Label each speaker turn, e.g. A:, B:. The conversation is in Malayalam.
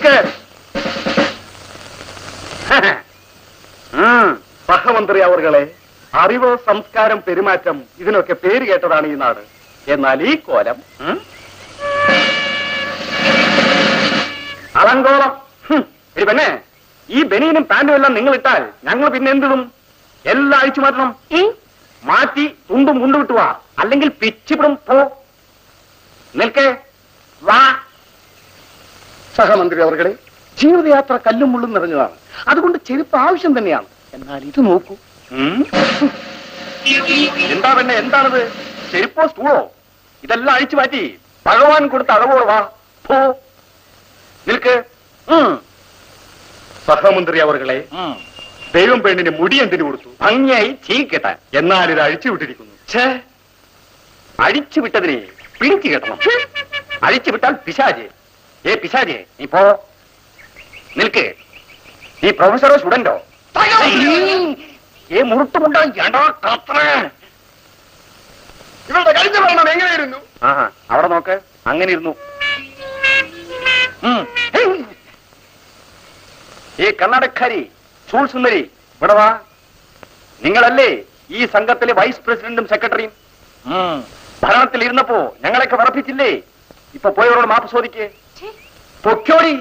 A: നിൽക്ക്. സഹമന്ത്രി അവർകളെ, അറിവ്, സംസ്കാരം, പെരുമാറ്റം, ഇതിനൊക്കെ പേര് കേട്ടതാണ് ഈ നാട്. എന്നാൽ ഈ കോലം അലങ്കോളം. പിന്നെ ഈ ബനിയനും പാന്റും എല്ലാം നിങ്ങൾ ഇട്ടാൽ ഞങ്ങൾ പിന്നെ എന്തിടും? എല്ലാം അഴിച്ചു മാറ്റണം. മാറ്റി തുണ്ടും മുണ്ടു വിട്ടുവാ, അല്ലെങ്കിൽ പിച്ചിവിടും. പോ, നിൽക്കേ, വാ. സഹമന്ത്രി അവർകളെ, ജീവിതയാത്ര കല്ലും മുള്ളും നിറഞ്ഞതാണ്. അതുകൊണ്ട് ചെരുപ്പ് ആവശ്യം തന്നെയാണ്. എന്നാൽ ഇത് നോക്കൂ. എന്താ പിന്നെ, എന്താണിത്? ചെരുപ്പോ സ്റ്റൂളോ? ഇതെല്ലാം അഴിച്ചു മാറ്റി ഭഗവാൻ കൊടുത്ത അളവോട് വാ. പോ, നിൽക്ക്. സഹമന്ത്രി അവർകളെ, ദൈവം പെണ്ണിന് മുടി എന്തിനു കൊടുത്തു? ഭംഗിയായി ചീക്കട്ടെ. എന്നാൽ ഇത് അഴിച്ചു വിട്ടിരിക്കുന്നു. അഴിച്ചു വിട്ടതിനെ പിടിച്ചു കെട്ടണം. അഴിച്ചു വിട്ടാൽ പിശാച്. പിശാചേ, നീ പോ, നിൽക്ക്. നീ പ്രൊഫസറോ സ്റ്റുഡന്റോ? മുറുട്ടുമുണ്ടോ? ഇവരുടെ കഴിഞ്ഞ ഭരണം എങ്ങനെയിരുന്നു? അവിടെ നോക്ക്, അങ്ങനെ ഇരുന്നു. ഈ കർണാടകക്കാരി ചൂൾ സുന്ദരി, ഇവിടെ വാ. നിങ്ങളല്ലേ ഈ സംഘത്തിലെ വൈസ് പ്രസിഡന്റും സെക്രട്ടറിയും? ഭരണത്തിൽ ഇരുന്നപ്പോ ഞങ്ങളൊക്കെ വിറപ്പിച്ചില്ലേ? ഇപ്പൊ പോയവരോട് മാപ്പ് ചോദിക്കേ. പൊക്കോടി.